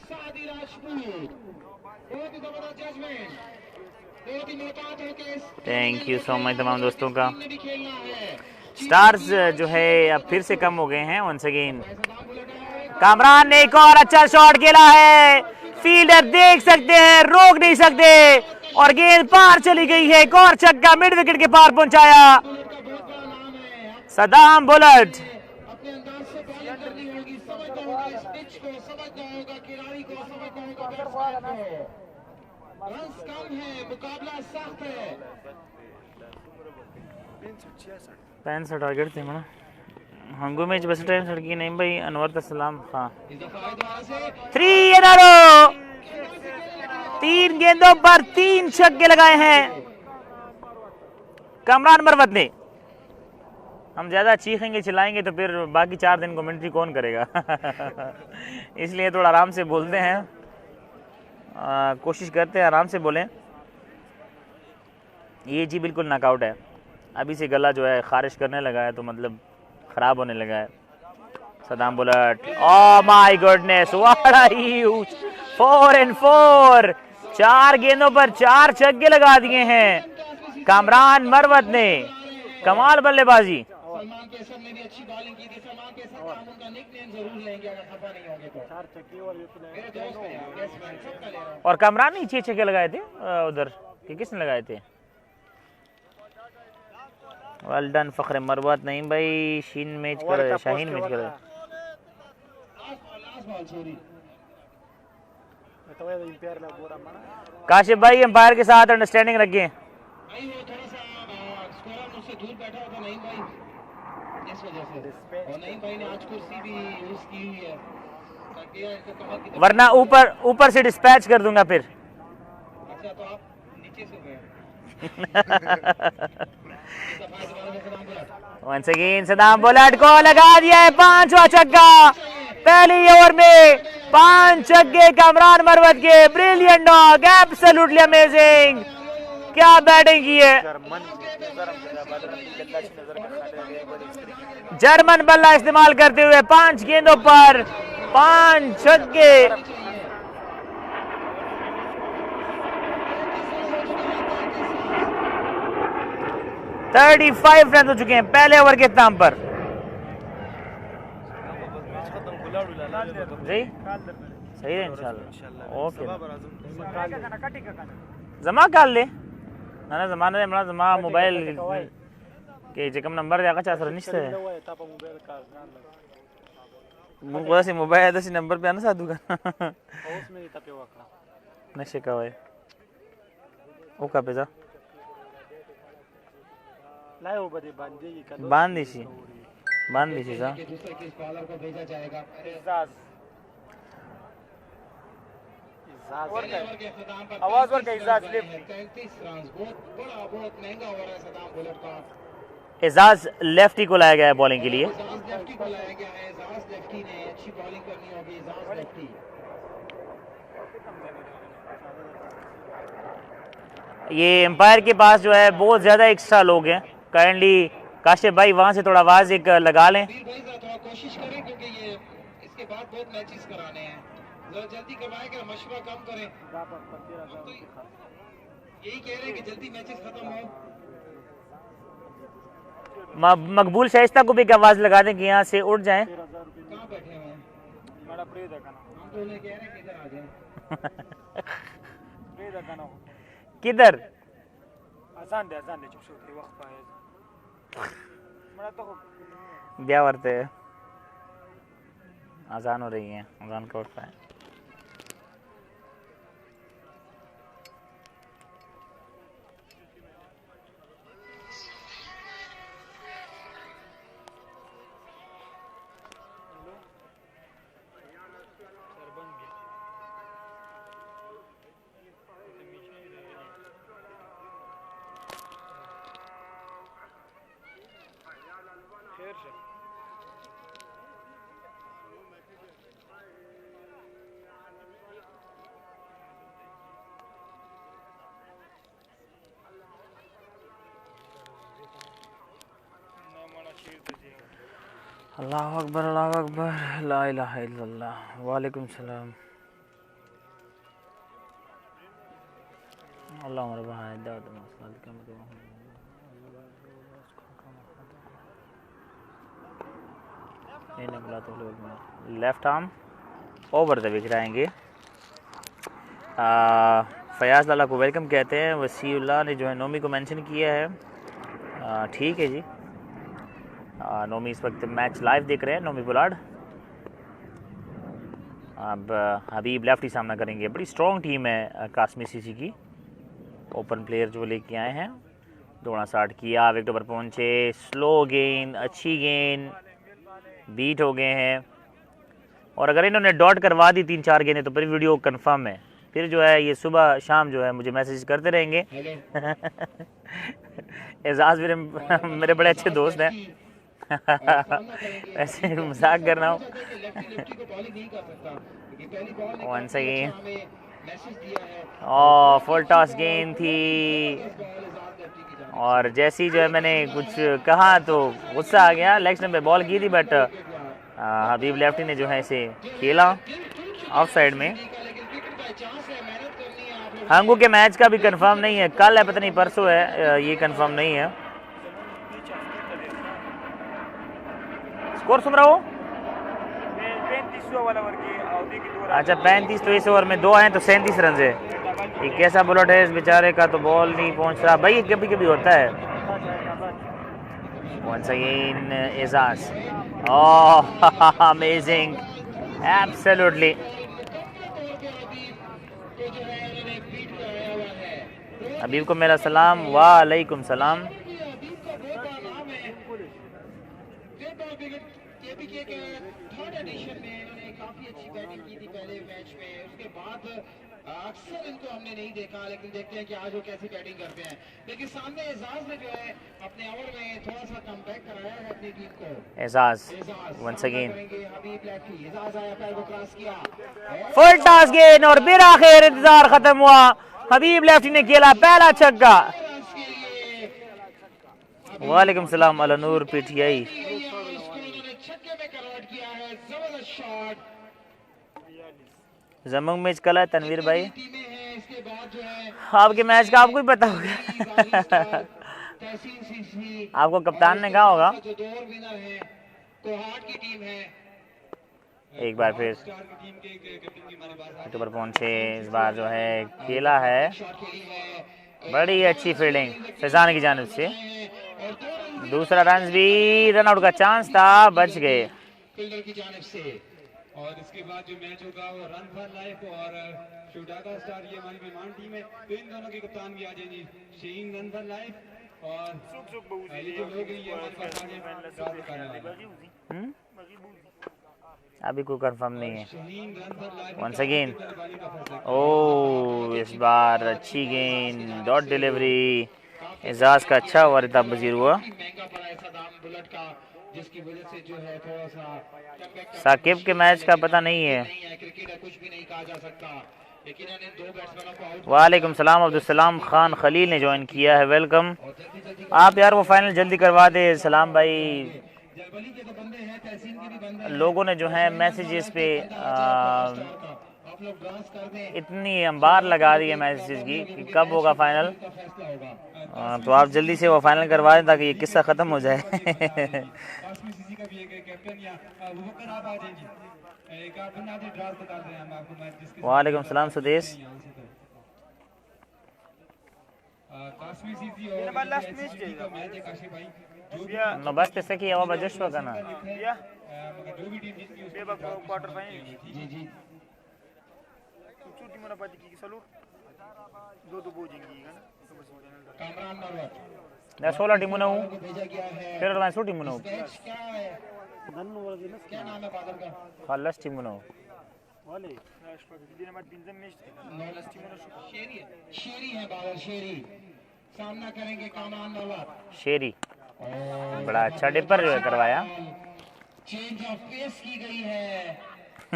सादी राजपूत बहुत ही जबरदस्त जजमेंट बहुत ही मोहतात होकर थैंक यू सो मच तमाम दोस्तों का। ने भी खेलना है। स्टार्स जो है अब फिर से कम हो गए हैं वंस अगेन। कामरान ने एक और अच्छा शॉट खेला है। फील्डर देख सकते हैं रोक नहीं सकते और गेंद पार चली गई है। एक और छक्का मिड विकेट के पार पहुंचाया सद्दाम बुलेट। अपने अंदाज से बॉलिंग करनी होगी समझना होगा इस पिच को समझना होगा खिलाड़ी को समझना होगा बैट्समैन को। रन्स कम है मुकाबला सख्त है। 65 टारगेट थे मना हंगू मैच बस टाइम सड़की नहीं भाई अनवर तसलाम हाँ 3 in a row 3 गेंदों पर 3 छक्के लगाए हैं कामरान मरवत ने। हम ज्यादा चीखेंगे चिल्लाएंगे तो फिर बाकी 4 दिन कमेंट्री कौन करेगा इसलिए थोड़ा आराम से बोलते हैं कोशिश करते हैं आराम से बोलें। ये जी बिल्कुल नॉकआउट है। अभी से गला जो है खारिश करने लगा है तो मतलब खराब होने लगा है। Saddam bullet oh my goodness what a huge 4 and 4 4 गेंदों पर 4 छक्के लगा दिए हैं कामरान मरवत ने। कमाल बल्लेबाजी। सलमान केसर ने भी अच्छी बॉलिंग की थी। सलमान केसर का हम उनका निकनेम जरूर लेंगे अगर खफा नहीं होंगे तो। 4 छक्के और मेरे दोस्त हैं यार बैट्समैन सबका ले रहा हूं। और कामरान ने 6 छक्के लगाए थे उधर कि किसने लगाए थे। Well done Fakhre Marwat. नहीं भाई शीन मैच कर शाहीन मैच कर काशिफ भाई एम्पायर के साथ अंडरस्टैंडिंग रखिए। भाई वो थोड़ा सा स्कोरर मुझसे दूर बैठा होता नहीं भाई इस वजह से और नहीं भाई ने आज कुर्सी भी यूज की हुई है ताकि इनको कमर की वरना ऊपर से डिस्पैच कर दूंगा फिर। अच्छा तो आप नीचे से गए वंस अगेन सद्दाम बुलेट को लगा दिया है 5वां छक्का। पहले ओवर में 5 छक्के कामरान मरवत के। ब्रिलियंट डॉग, एब्सोल्युटली अमेजिंग, क्या बैटिंग की है। जर्मन बल्ला इस्तेमाल करते हुए 5 गेंदों पर 5 छक्के। 35 रन हो चुके हैं पहले ओवर के इख्तिताम पर। जी सही है इंशाल्लाह। ओके जमा कर ले ना जमाने में जमा मोबाइल के जकम नंबर जाका चासर निश्चय है मुझे से मोबाइल दसी नंबर पे आना साधु का नशे का है ओ का पेजा लाए हो बदे बांध दी का दूसरे किस बॉलर को भेजा जाएगा। आवाज और इजाज लिफ्ट 33 रन, बहुत बड़ा बहुत महंगा ओवर है सदाम बॉलर का। एजाज लेफ्टी को लाया गया है बॉलिंग के लिए। एजाज लेफ्टी को लाया गया है। एजाज लेफ्टी ने अच्छी बॉलिंग करनी होगी। एजाज लेफ्टी ये एम्पायर के पास जो है बहुत ज्यादा एक्स्ट्रा लोग हैं। काइंडली काशिफ भाई वहां से थोड़ा आवाज एक लगा लें। भाई थोड़ा कोशिश करें क्योंकि ये इसके बाद बहुत मैचेस कराने हैं। जरा जल्दी करवाएं कि मशवरा कम करें। तो यही कह रहे हैं कि जल्दी मैचेस खत्म हो। मकबूल शाइस्ता को भी एक आवाज लगा दें कि यहाँ से उठ जाएं। कहाँ बैठे हुए हैं? हम तो उन्हें कह रहे हैं कि इधर आ जाएं। किधर ब्याह वर्ते अजान हो रही है। अजान का उठ पाए अल्लाह अकबर ला इलाहा इल्लल्लाह। वालेकुम सलाम। अल्लाह left arm over the wicket आएंगे। फयाज लाला को वेलकम कहते हैं। वसीउल्लाह ने जो है नोमी को मेंशन किया है। ठीक है जी। नोमी इस वक्त मैच लाइव देख रहे हैं। नोमी बुलाड अब हबीब लेफ्टी सामना करेंगे। बड़ी स्ट्रॉन्ग टीम है कासमी सीसी की। ओपन प्लेयर जो लेके आए हैं। दौड़ा स्टार्ट किया, विकेट पर पहुंचे। स्लो गेंद, अच्छी गेंद, बीट हो गए हैं। और अगर इन्होंने डॉट करवा दी 3-4 गेंदें तो फिर वीडियो कंफर्म है। फिर जो है ये सुबह शाम जो है मुझे मैसेज करते रहेंगे। एजाज मेरे बड़े अच्छे दोस्त हैं। ऐसे मजाक कर रहा हूँ। वंस अगेन फुल टॉस गेंद थी और जैसी जो है मैंने कुछ कहा तो गुस्सा आ गया। लेग स्टंप पे बॉल की थी बट हबीब लेफ्टी ने जो है इसे खेला ऑफ साइड में। हांगू के मैच का भी कंफर्म नहीं है। कल है पता नहीं परसों है, ये कंफर्म नहीं है। स्कोर सुन रहा हो? अच्छा 35 तो इस ओवर में 2 हैं तो 37 रन है। ये कैसा बुलेट है इस बेचारे का, तो बॉल नहीं पहुंच रहा भाई। कभी कभी होता है। Once again Ejaz, oh amazing, absolutely. Habib को मेरा सलाम। वालेकुम सलाम। थर्ड एडिशन में इन्होंने काफी अच्छी बैटिंग की थी पहले मैच में। उसके बाद अक्सर इनको हमने नहीं देखा, लेकिन देखते हैं कि आज वो कैसी बैटिंग करते हैं। लेकिन सामने एजाज ने जो है अपने ओवर में थोड़ा सा कमबैक कराया है अपनी टीम को। एजाज वंस अगेन हबीब लैकी, एजाज आया, पैर को क्रॉस किया, फुल टॉस गेंद और बिर आखिर इंतजार खत्म हुआ। हबीब लेफ्टी ने खेला पहला छक्का। रन्स के लिए वालेकुम सलाम अलनूर पीटीआई। उसको उन्होंने छक्के में कन्वर्ट किया है। जबरदस्त शॉट। जमंग मैच कल है तनवीर भाई, टीमें हैं, इसके बाद जो है आपके मैच का आपको ही पता होगा। तहसीन सीसी, आपको कप्तान ने कहा होगा। जो दो और विनर हैं, कोहाट की टीम है। एक बार फिर स्टार की टीम के कैप्टन की हमारे पास यूट्यूबर पहुंचे, इस बार जो है खेला है शॉट खेली है बड़ी अच्छी फील्डिंग फैजान की जानिब से। और दो रन दूसरा रन भी, रन आउट का चांस था, बच गए। फील्डर की जानिब से। और इसके बाद जो मैच होगा वो रन फॉर लाइफ और शुडाका स्टार, ये हमारी मेहमान टीम है, तो इन दोनों के कप्तान भी आ जाएंगे, शीन रन फॉर लाइफ और ये जो लोग हैं ये हमारे पास आ गए। अभी कोई कंफर्म नहीं है। शीन run for life once again oh, इस बार अच्छी गेंद, डॉट डिलीवरी, एजाज का अच्छा वारिताब पजीर हुआ। महंगा पड़ा ऐसा दाम बुलेट का, जिसकी वजह से जो है थोड़ा सा comeback साकिब के मैच का पता नहीं है। नहीं है। क्रिकेट है, कुछ भी नहीं कहा जा सकता, लेकिन इन दो बैट्समैनों को आउट वालेकुम सलाम अब्दुल सलाम खान खलील ने ज्वाइन किया है, वेलकम। और जल्दी जल्दी आप यार वो फाइनल जल्दी करवा दे सलाम भाई। जलबली के तो बंदे हैं, तहसीन के भी बंदे हैं। लोगों ने जो है मैसेजेस पे आप लोग डांस कर दें, इतनी अंबार लगा दी है मैसेजेस की कि कब होगा फाइनल। का फैसला होगा। तो आप जल्दी से वो फाइनल करवा दें ताकि ये किस्सा ख़त्म हो जाए। काश्मीर सीसी का भी एक कैप्टन या वुकर आप आ जाएंगे, एक आप बना दे ड्राफ्ट बता रहे हैं हम आपको मैच जिसके वालेकुम सलाम सुदेश। काश्मीर सीसी और एससीसी का मैच है काशी भाई, जो भी नो बस तैसे कि अब जश्व का ना मगर जो भी टीम जीतती है उसको क्वार्टर फाइनल जी जी छुट्टी मना पाती की सलूट दो बोझेंगी कामरान मरवत मैं 16 टीमों हूँ को भेजा गया है। फिर मैं 16 टीमों हूँ मैच क्या है, क्या नाम है बादल का? खालस टीमों हूँ। वाले दिन में पिंजम मैच शेरी है, शेरी है बादल, शेरी सामना करेंगे कामरान मरवत। शेरी बड़ा अच्छा डिपर जो है करवाया। चेंज ऑफ पेस की गई है।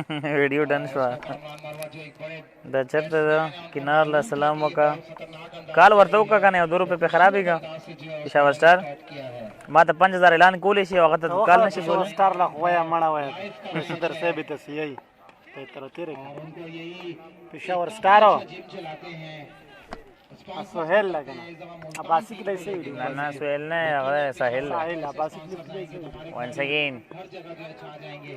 वीडियो डन हुआ कामरान मरवत जो एक बड़े दचत किनार ला सलाम का काल वर्तो का कने 2 रुपए पे खराबी का से जो है पेशावर स्टार किया है। माता 5000 ऐलान कोले से वक्त काल नशी बोल स्टार ला होया मणा होया सुंदर से भी तसी यही ते तरह तेरे और उनको यही पेशावर स्टार हो जिम चलाते हैं। सोहेल लगना अब आसिक कैसे ही ना सुहेल ने अगर साहिल साहिल अब आसिक कैसे वंस अगेन हर जगह जो है छा जाएंगे।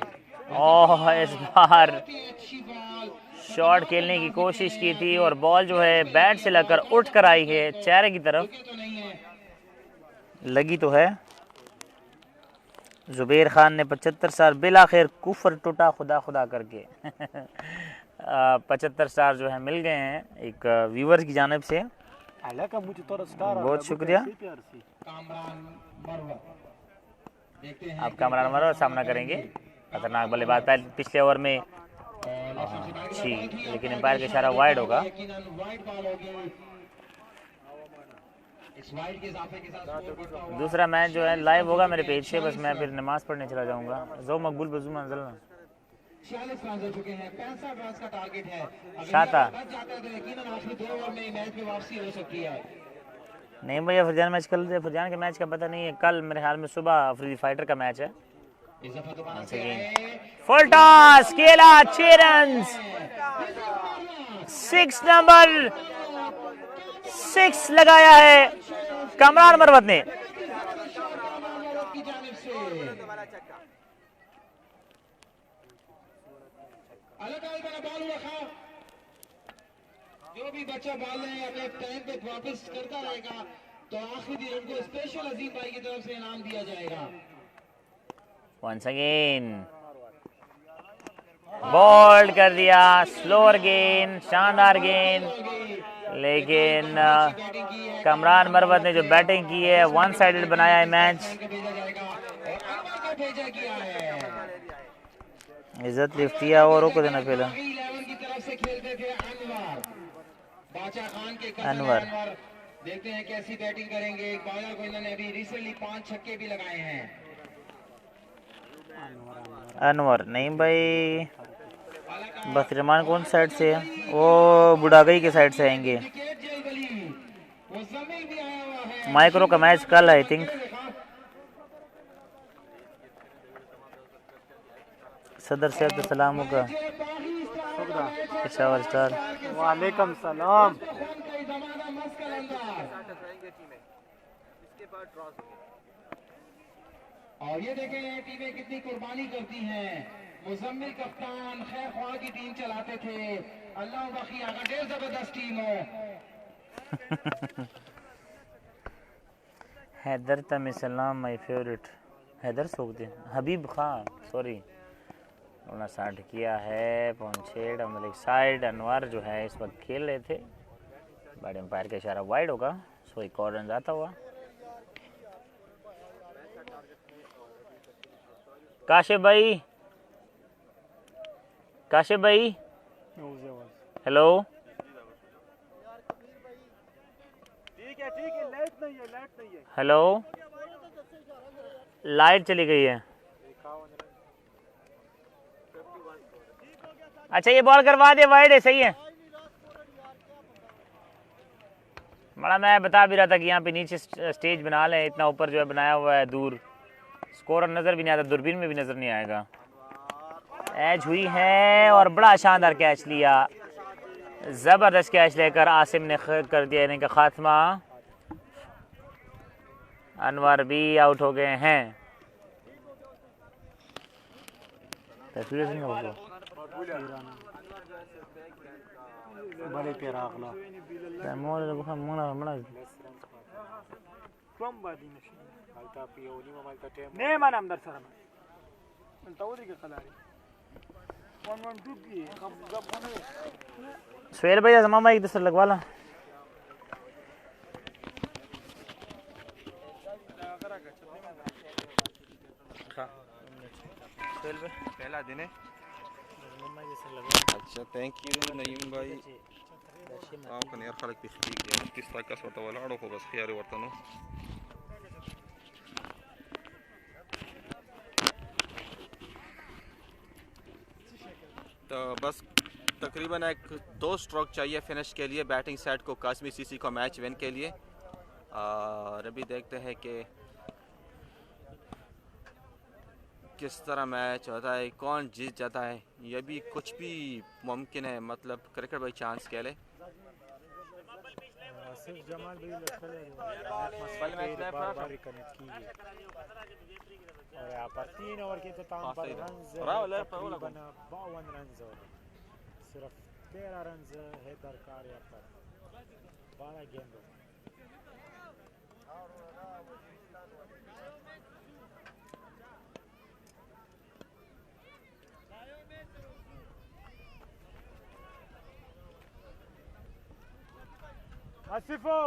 ओह इस बार अच्छी बॉल, शॉट खेलने की कोशिश की थी और बॉल जो है बैट से लगकर उठ कर आई है चेहरे की तरफ, तो नहीं है। लगी तो है। जुबैर खान ने 75 स्टार, बिलाखिर कुफर टूटा खुदा खुदा करके 75 स्टार जो है मिल गए हैं एक व्यूअर्स की जानिब से, हालांकि मुझे तो स्टार बहुत शुक्रिया। कामरान मरवत देखते हैं आप कामरान मरो सामना करेंगे। खतरनाक बल्लेबाज पिछले ओवर में अच्छी, लेकिन एम्पायर का इशारा वाइड होगा। यकीनन वाइड बॉल होगी। इस वाइड के इजाफे के साथ स्कोर बढ़ता हुआ दूसरा मैच जो है लाइव होगा मेरे पेज से, बस मैं फिर नमाज पढ़ने चला जाऊंगा। जो मकबूल बजू मंजिल 46 रन हो चुके हैं, 65 रन का टारगेट है। अगर शाता बच जाता है तो यकीनन आखिरी 2 ओवर में मैच में वापसी हो सकती है। नहीं भैया फरजान मैच कल, फरजान के मैच का पता नहीं है, कल मेरे ख्याल में सुबह अफरीदी फाइटर का मैच है। इस दफा दोबारा से आए। फुल टॉस खेला 6 रन, 6 नंबर 6 लगाया है कामरान मरवत ने। की जानिब से अलग अलग का बॉल रखा, जो भी बच्चा बॉल है अपने टाइम पे वापस करता रहेगा तो आखिरी रन को स्पेशल अजीम भाई की तरफ से इनाम दिया जाएगा। वंस अगेन बोल्ड कर दिया, स्लोअर गेंद, शानदार गेंद, लेकिन कामरान मरवत ने जो बैटिंग की है वन साइडेड बनाया है मैच। भेजा जाएगा और अनवर को भेजा गया है। इज्जत लिफ्टिया और को देना पहला 11 की तरफ से खेलते थे अनवर, बादशाह खान के कजन अनवर। अनवर। देखते हैं कैसी बैटिंग करेंगे। इकबाल को इन्होंने अभी रिसेंटली 5 छक्के भी लगाए हैं। अनवर नहीं भाई, बस रहमान कौन साइड से है? वो बुढ़ागई के साइड से आएंगे। विकेट जलबली, मुजम्मिल भी आया हुआ है। माइक्रो का मैच कल आई थिंक। सदर से सलाम होगा पेशावर स्टार। वालेकुम सलाम। और ये देखें टीमें कितनी कुर्बानी करती हैं। मुजम्मिल कप्तान खैर ख्वाह की टीम चलाते थे। अल्लाह बाकी आगा ढेर जबरदस्त टीम हो। हैदर तम सलाम माई फेवरेट हैदर सोखते हबीब खान सॉरी उन्होंने स्टार्ट किया है। पहुंचेड मलिक साइड। अनवर जो है इस वक्त खेल रहे थे। बड़े एम्पायर का इशारा वाइड होगा, सो एक और रन आता हुआ। काशिफ भाई, काशिफ भाई हेलो। ठीक है लाइट नहीं है। हेलो, लाइट चली गई है। अच्छा ये बॉल करवा दे, वाइड है, सही है। बड़ा मैं बता भी रहा था कि यहाँ पे नीचे स्टेज बना लें, इतना ऊपर जो है बनाया हुआ है दूर, स्कोर नज़र भी नहीं आता, दूरबीन में भी नज़र नहीं आएगा। एज हुई है और बड़ा शानदार कैच लिया, ज़बरदस्त कैच लेकर आसिम ने कर दिया इनका खात्मा। अनवर भी आउट हो गए हैं। सुहेल भाई जमा एक दूसरे लगवा ला। पहला दिन है। अच्छा थैंक यू नईम भाई। आपका नेर खलक तस्दीक है किस तरह का सोता वाला आड़ो को बस खियारे वर्तनो तो बस तकरीबन एक 2 स्ट्रोक चाहिए फिनिश के लिए बैटिंग सेट को कासमी सीसी को मैच विन के लिए। और अभी देखते हैं कि किस तरह मैच होता है, कौन जीत जाता है। ये भी कुछ भी मुमकिन है, मतलब क्रिकेट बाई चांस कह ले। और यहाँ पर 3 ओवर के इख्तिताम पर रन्स तकरीबन 52 रन्स हो गए। सिर्फ 13 रन्स है दरकार यहाँ पर 12 गेंदों में। आसिफो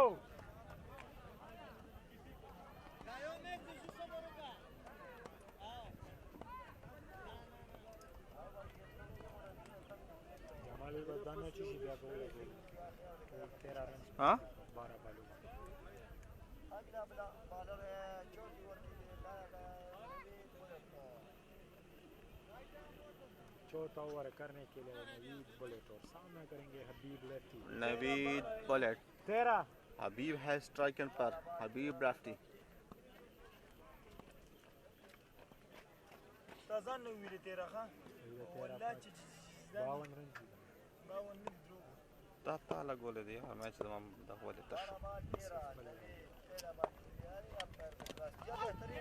हाँ चौथा ओवर करने के लिए नवीद बुलेट और सामना करेंगे हबीब लेफ्टी। नवीद बुलेट 13 हबीब है स्ट्राइक पर। हबीब लेफ्टी तजन हुई 13 52 रन ताला गोले दिया मैच तमाम दखवले तश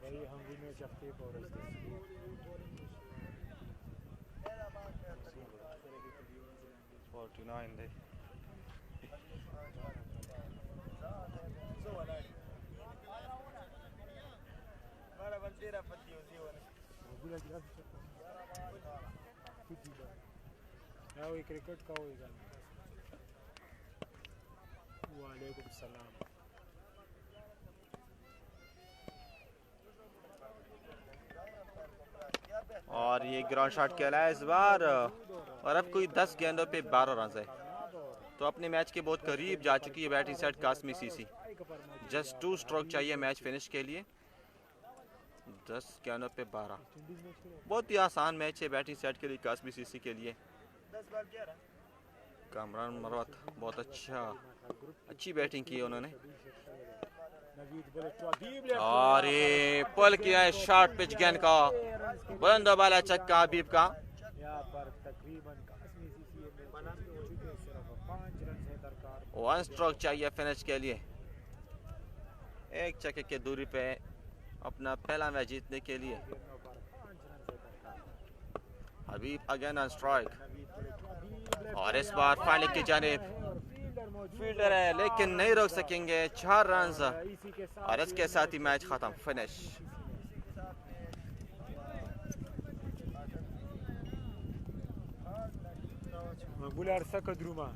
very hungry match of tape or is this 49 day वो क्रिकेट का होगा। वालेकुम सलाम। और ये ग्राउंड शॉट कहलाया इस बार। और अब कोई 10 गेंदों पे 12 रन है, तो अपने मैच के बहुत करीब जा चुकी है batting side Qasmi CC. Just 2 stroke चाहिए मैच फिनिश के लिए। 10 गेंदों पे 12, बहुत ही आसान मैच है बैटिंग साइड के लिए कासमी सीसी के लिए। कामरान मरवत बहुत अच्छी बैटिंग की है उन्होंने। और ये पुल किया है शॉर्ट पिच गेंद का, बुलंद वाला छक्का हबीब का। वन स्ट्रोक चाहिए फिनिश के लिए, एक छक्के की दूरी पे अपना पहला मैच जीतने के लिए। हबीब अगेन ऑन स्ट्राइक, और इस बार फाइनल की जानिब फील्डर है लेकिन नहीं रोक सकेंगे। 4 रन और इसके साथ ही मैच खत्म, फिनिश। Bular saka druma.